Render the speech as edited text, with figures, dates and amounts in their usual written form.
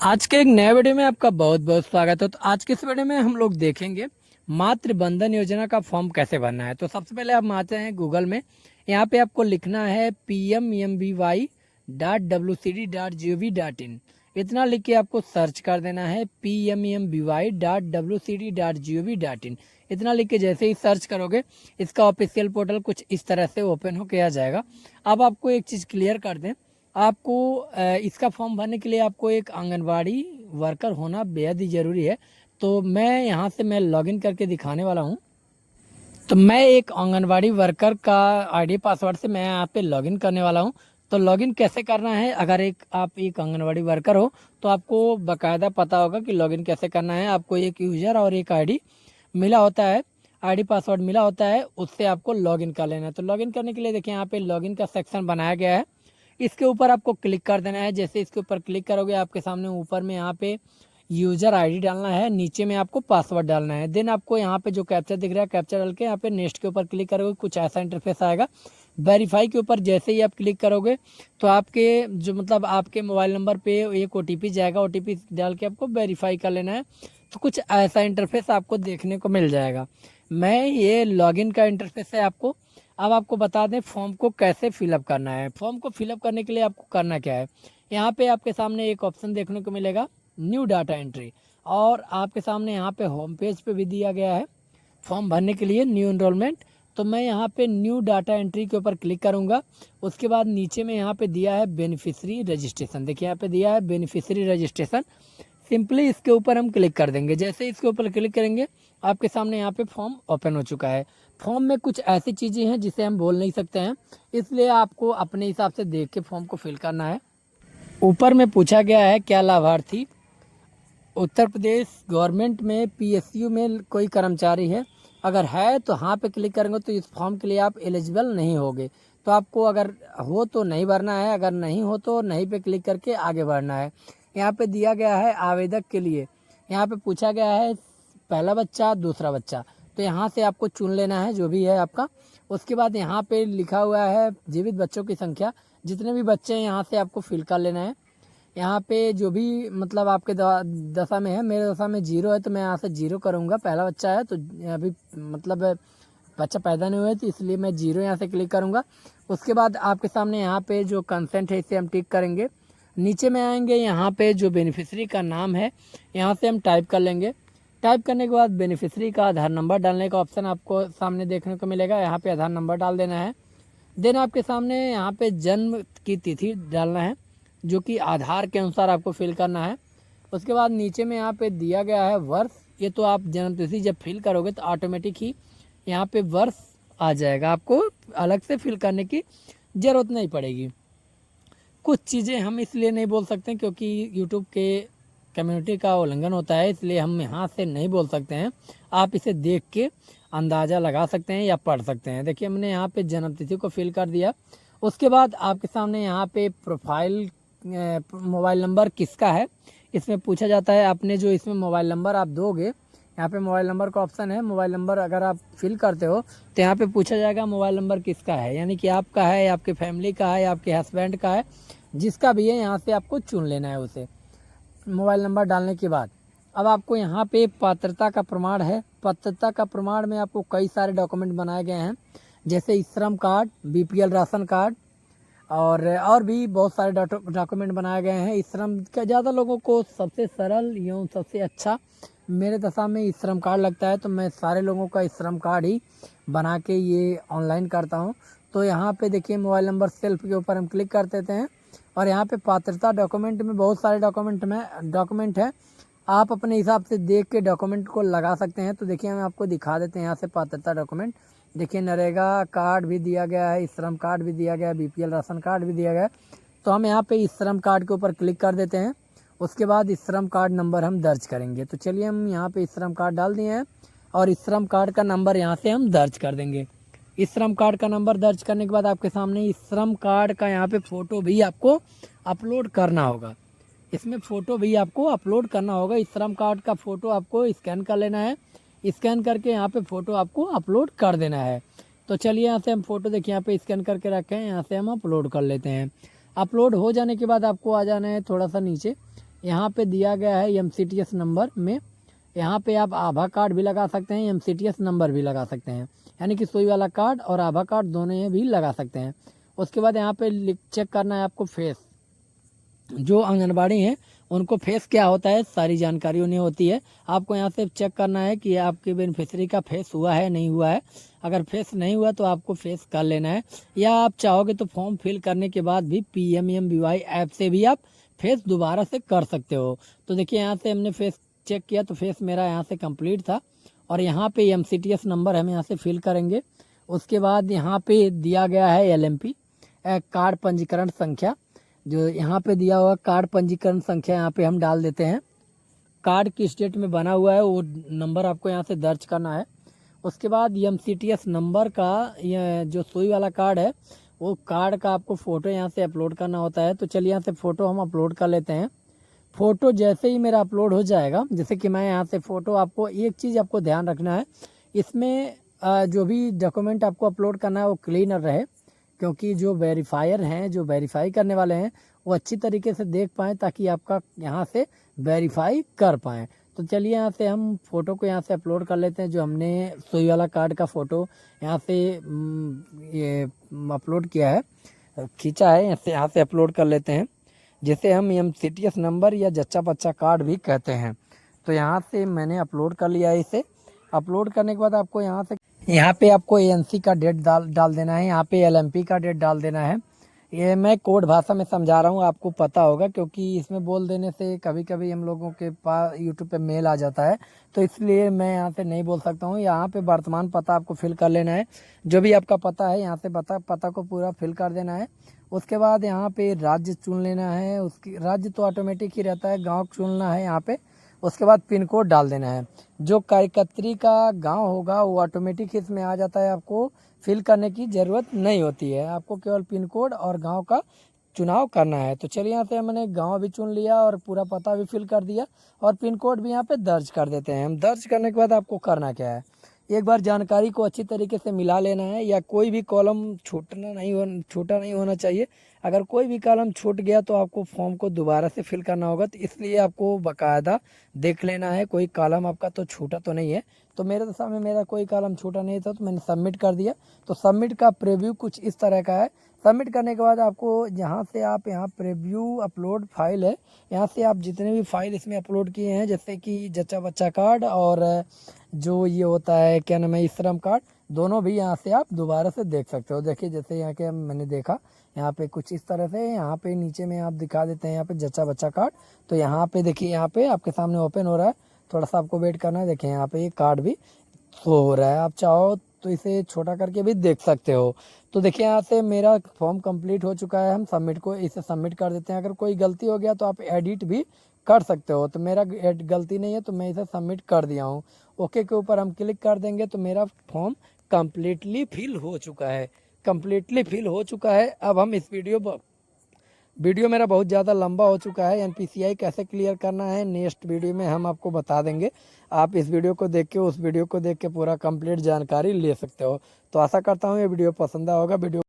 आज के एक नए वीडियो में आपका बहुत बहुत स्वागत है। तो आज के इस वीडियो में हम लोग देखेंगे मातृ बंधन योजना का फॉर्म कैसे भरना है। तो सबसे पहले आप आते हैं गूगल में। यहाँ पे आपको लिखना है pmemby.wcd.gov.in। इतना लिख के आपको सर्च कर देना है pmemby.wcd.gov.in। इतना लिख के जैसे ही सर्च करोगे इसका ऑफिशियल पोर्टल कुछ इस तरह से ओपन होके आ जाएगा। अब आपको एक चीज़ क्लियर कर दें, आपको इसका फॉर्म भरने के लिए आपको एक आंगनवाड़ी वर्कर होना बेहद ही ज़रूरी है। तो मैं यहाँ से लॉगिन करके दिखाने वाला हूँ। तो मैं एक आंगनवाड़ी वर्कर का आईडी पासवर्ड से मैं यहाँ पे लॉगिन करने वाला हूँ। तो लॉगिन कैसे करना है, अगर आप एक आंगनवाड़ी वर्कर हो तो आपको बाकायदा पता होगा कि लॉगिन कैसे करना है। आपको एक यूज़र और एक आईडी मिला होता है, आईडी पासवर्ड मिला होता है, उससे आपको लॉगिन कर लेना है। तो लॉगिन करने के लिए देखिए यहाँ पे लॉगिन का सेक्शन बनाया गया है, इसके ऊपर आपको क्लिक कर देना है। जैसे इसके ऊपर क्लिक करोगे आपके सामने ऊपर में यहाँ पे यूज़र आईडी डालना है, नीचे में आपको पासवर्ड डालना है। देन आपको यहाँ पे जो कैप्चर दिख रहा है कैप्चर डाल के यहाँ पे नेक्स्ट के ऊपर क्लिक करोगे, कुछ ऐसा इंटरफेस आएगा। वेरीफाई के ऊपर जैसे ही आप क्लिक करोगे तो आपके जो आपके मोबाइल नंबर पे एक ओटीपी जाएगा, ओटीपी डाल के आपको वेरीफाई कर लेना है। तो कुछ ऐसा इंटरफेस आपको देखने को मिल जाएगा। मैं ये लॉगिन का इंटरफेस है आपको। अब आपको बता दें फॉर्म को कैसे फिलअप करना है। फॉर्म को फिलअप करने के लिए आपको करना क्या है, यहाँ पे आपके सामने एक ऑप्शन देखने को मिलेगा न्यू डाटा एंट्री, और आपके सामने यहाँ पे होम पेज पे भी दिया गया है फॉर्म भरने के लिए न्यू एनरोलमेंट। तो मैं यहाँ पे न्यू डाटा एंट्री के ऊपर क्लिक करूँगा। उसके बाद नीचे में यहाँ पे दिया है बेनिफिशरी रजिस्ट्रेशन, देखिए यहाँ पे दिया है बेनिफिशरी रजिस्ट्रेशन। सिंपली इसके ऊपर हम क्लिक कर देंगे। जैसे इसके ऊपर क्लिक करेंगे आपके सामने यहाँ पे फॉर्म ओपन हो चुका है। फॉर्म में कुछ ऐसी चीज़ें हैं जिसे हम बोल नहीं सकते हैं, इसलिए आपको अपने हिसाब से देख के फॉर्म को फिल करना है। ऊपर में पूछा गया है क्या लाभार्थी उत्तर प्रदेश गवर्नमेंट में पीएसयू में कोई कर्मचारी है, अगर है तो हाँ पे क्लिक करेंगे तो इस फॉर्म के लिए आप एलिजिबल नहीं होगे। तो आपको अगर हो तो नहीं भरना है, अगर नहीं हो तो नहीं पे क्लिक करके आगे बढ़ना है। यहाँ पे दिया गया है आवेदक के लिए, यहाँ पे पूछा गया है पहला बच्चा दूसरा बच्चा, तो यहाँ से आपको चुन लेना है जो भी है आपका। उसके बाद यहाँ पे लिखा हुआ है जीवित बच्चों की संख्या, जितने भी बच्चे हैं यहाँ से आपको फिल कर लेना है। यहाँ पे जो भी आपके दशा में है, मेरे दशा में 0 है तो मैं यहाँ से 0 करूँगा। पहला बच्चा है तो अभी बच्चा पैदा नहीं हुआ है तो इसलिए मैं 0 यहाँ से क्लिक करूँगा। उसके बाद आपके सामने यहाँ पे जो कंसेंट है इसे हम टिक करेंगे। नीचे में आएंगे, यहाँ पे जो बेनिफिशरी का नाम है यहाँ से हम टाइप कर लेंगे। टाइप करने के बाद बेनिफिशरी का आधार नंबर डालने का ऑप्शन आपको सामने देखने को मिलेगा, यहाँ पे आधार नंबर डाल देना है। देन आपके सामने यहाँ पे जन्म की तिथि डालना है जो कि आधार के अनुसार आपको फिल करना है। उसके बाद नीचे में यहाँ पे दिया गया है वर्ष, ये तो आप जन्म तिथि जब फिल करोगे तो ऑटोमेटिक ही यहाँ पे वर्ष आ जाएगा, आपको अलग से फिल करने की ज़रूरत नहीं पड़ेगी। कुछ चीज़ें हम इसलिए नहीं बोल सकते क्योंकि यूट्यूब के कम्युनिटी का उल्लंघन होता है, इसलिए हम यहाँ से नहीं बोल सकते हैं। आप इसे देख के अंदाज़ा लगा सकते हैं या पढ़ सकते हैं। देखिए हमने यहाँ पे जन्म तिथि को फिल कर दिया। उसके बाद आपके सामने यहाँ पे प्रोफाइल मोबाइल नंबर किसका है इसमें पूछा जाता है। आपने जो इसमें मोबाइल नंबर आप दोगे, यहाँ पे मोबाइल नंबर का ऑप्शन है, मोबाइल नंबर अगर आप फिल करते हो तो यहाँ पे पूछा जाएगा मोबाइल नंबर किसका है, यानी कि आपका है या आपके फैमिली का है या आपके हस्बैंड का है, जिसका भी है यहाँ से आपको चुन लेना है उसे। मोबाइल नंबर डालने के बाद अब आपको यहाँ पे पात्रता का प्रमाण है। पात्रता का प्रमाण में आपको कई सारे डॉक्यूमेंट बनाए गए हैं, जैसे श्रम कार्ड, बीपीएल राशन कार्ड और भी बहुत सारे डॉक्यूमेंट बनाए गए हैं। श्रम का ज़्यादा लोगों को सबसे सरल एवं सबसे अच्छा मेरे दशा में श्रम कार्ड लगता है, तो मैं सारे लोगों का श्रम कार्ड ही बना के ये ऑनलाइन करता हूँ। तो यहाँ पे देखिए मोबाइल नंबर सेल्फ के ऊपर हम क्लिक कर देते हैं और यहाँ पे पात्रता डॉक्यूमेंट में बहुत सारे डॉक्यूमेंट है, आप अपने हिसाब से देख के डॉक्यूमेंट को लगा सकते हैं। तो देखिए हम आपको दिखा देते हैं यहाँ से पात्रता डॉक्यूमेंट। देखिए नरेगा कार्ड भी दिया गया है, श्रम कार्ड भी दिया गया है, बीपीएल राशन कार्ड भी दिया गया है। तो हम यहाँ पे श्रम कार्ड के ऊपर क्लिक कर देते हैं। उसके बाद श्रम कार्ड नंबर हम दर्ज करेंगे। तो चलिए हम यहाँ पे श्रम कार्ड डाल दिए हैं और श्रम कार्ड का नंबर यहाँ से हम दर्ज कर देंगे। श्रम कार्ड का नंबर दर्ज करने के बाद आपके सामने श्रम कार्ड का यहाँ पे फ़ोटो भी आपको अपलोड करना होगा। इसमें फ़ोटो भी आपको अपलोड करना होगा। श्रम कार्ड का फ़ोटो आपको स्कैन कर लेना है, स्कैन करके यहाँ पे फ़ोटो आपको अपलोड कर देना है। तो चलिए यहाँ से हम फ़ोटो देखिए यहाँ पे स्कैन करके रखे हैं, यहाँ से हम अपलोड कर लेते हैं। अपलोड हो जाने के बाद आपको आ जाना है थोड़ा सा नीचे, यहाँ पे दिया गया है MCTS नंबर में। यहाँ पे आप आभा कार्ड भी लगा सकते हैं, MCTS नंबर भी लगा सकते हैं, यानी कि सुई वाला कार्ड और आभा कार्ड दोनों ये भी लगा सकते हैं। उसके बाद यहाँ पे चेक करना है आपको फेस। जो आंगनबाड़ी हैं उनको फेस क्या होता है सारी जानकारी उन्हें होती है। आपको यहाँ से चेक करना है कि आपके बेनिफिशियरी का फेस हुआ है नहीं हुआ है। अगर फेस नहीं हुआ तो आपको फेस कर लेना है, या आप चाहोगे तो फॉर्म फिल करने के बाद भी PMEMBY ऐप से भी आप फेस दोबारा से कर सकते हो। तो देखिए यहाँ से हमने फेस चेक किया तो फेस मेरा यहाँ से कंप्लीट था, और यहाँ पे MCTS नंबर हम यहाँ से फिल करेंगे। उसके बाद यहाँ पे दिया गया है LMP कार्ड पंजीकरण संख्या, जो यहाँ पे दिया हुआ कार्ड पंजीकरण संख्या यहाँ पे हम डाल देते हैं। कार्ड किस डेट में बना हुआ है वो नंबर आपको यहाँ से दर्ज करना है। उसके बाद MCTS नंबर का ये जो सुई वाला कार्ड है वो कार्ड का आपको फ़ोटो यहाँ से अपलोड करना होता है। तो चलिए यहाँ से फ़ोटो हम अपलोड कर लेते हैं। फ़ोटो जैसे ही मेरा अपलोड हो जाएगा, जैसे कि मैं यहाँ से फ़ोटो, आपको एक चीज़ आपको ध्यान रखना है, इसमें जो भी डॉक्यूमेंट आपको अपलोड करना है वो क्लीनर रहे, क्योंकि जो वेरीफायर हैं, जो वेरीफाई करने वाले हैं, वो अच्छी तरीके से देख पाएँ ताकि आपका यहाँ से वेरीफाई कर पाएँ। तो चलिए यहाँ से हम फ़ोटो को यहाँ से अपलोड कर लेते हैं। जो हमने सुई वाला कार्ड का फ़ोटो यहाँ से ये अपलोड किया है, खींचा है, यहाँ से अपलोड कर लेते हैं, जिसे हम MCTS नंबर या जच्चा बच्चा कार्ड भी कहते हैं। तो यहाँ से मैंने अपलोड कर लिया है इसे। अपलोड करने के बाद आपको यहाँ पे आपको ANC का डेट डाल देना है, यहाँ पे LMP का डेट डाल देना है। ये मैं कोड भाषा में समझा रहा हूँ, आपको पता होगा, क्योंकि इसमें बोल देने से कभी कभी हम लोगों के पास यूट्यूब पे मेल आ जाता है, तो इसलिए मैं यहाँ से नहीं बोल सकता हूँ। यहाँ पे वर्तमान पता आपको फिल कर लेना है, जो भी आपका पता है यहाँ से पता को पूरा फिल कर देना है। उसके बाद यहाँ पे राज्य चुन लेना है, उसकी राज्य तो ऑटोमेटिक ही रहता है, गाँव चुनना है यहाँ पे। उसके बाद पिन कोड डाल देना है। जो कार्यकर्त्री का गांव होगा वो ऑटोमेटिक इसमें आ जाता है, आपको फिल करने की ज़रूरत नहीं होती है, आपको केवल पिन कोड और गांव का चुनाव करना है। तो चलिए यहाँ से मैंने गांव भी चुन लिया और पूरा पता भी फिल कर दिया, और पिन कोड भी यहाँ पे दर्ज कर देते हैं हम। दर्ज करने के बाद आपको करना क्या है, एक बार जानकारी को अच्छी तरीके से मिला लेना है, या कोई भी कॉलम छोटा नहीं होना चाहिए। अगर कोई भी कॉलम छूट गया तो आपको फॉर्म को दोबारा से फिल करना होगा, तो इसलिए आपको बाकायदा देख लेना है कोई कॉलम आपका तो छूटा तो नहीं है। तो मेरे तो सामने मेरा कोई कॉलम छूटा नहीं था, तो मैंने सबमिट कर दिया। तो सबमिट का प्रीव्यू कुछ इस तरह का है। सबमिट करने के बाद आपको यहाँ से आप यहाँ प्रीव्यू अपलोड फाइल है, यहाँ से आप जितने भी फाइल इसमें अपलोड किए हैं, जैसे कि जच्चा बच्चा कार्ड और जो ये होता है क्या नाम है श्रम कार्ड, दोनों भी यहाँ से आप दोबारा से देख सकते हो। देखिए जैसे यहाँ के मैंने देखा, यहाँ पे कुछ इस तरह से, यहाँ पे नीचे में आप दिखा देते हैं यहाँ पे जच्चा बच्चा कार्ड। तो यहाँ पे देखिए, यहाँ पे आपके सामने ओपन हो रहा है, थोड़ा सा आपको वेट करना है। देखिए यहाँ पे ये कार्ड भी शो हो रहा है, आप चाहो तो इसे छोटा करके भी देख सकते हो। तो देखिए यहाँ से मेरा फॉर्म कंप्लीट हो चुका है, हम सबमिट को इसे सबमिट कर देते हैं। अगर कोई गलती हो गया तो आप एडिट भी कर सकते हो, तो मेरा गलती नहीं है तो मैं इसे सबमिट कर दिया हूँ। ओके के ऊपर हम क्लिक कर देंगे तो मेरा फॉर्म कम्प्लीटली फिल हो चुका है, कम्प्लीटली फिल हो चुका है। अब हम इस वीडियो मेरा बहुत ज़्यादा लंबा हो चुका है, NPCI कैसे क्लियर करना है नेक्स्ट वीडियो में हम आपको बता देंगे। आप इस वीडियो को देख के उस वीडियो को देख के पूरा कंप्लीट जानकारी ले सकते हो। तो आशा करता हूँ ये वीडियो पसंद आया होगा। वीडियो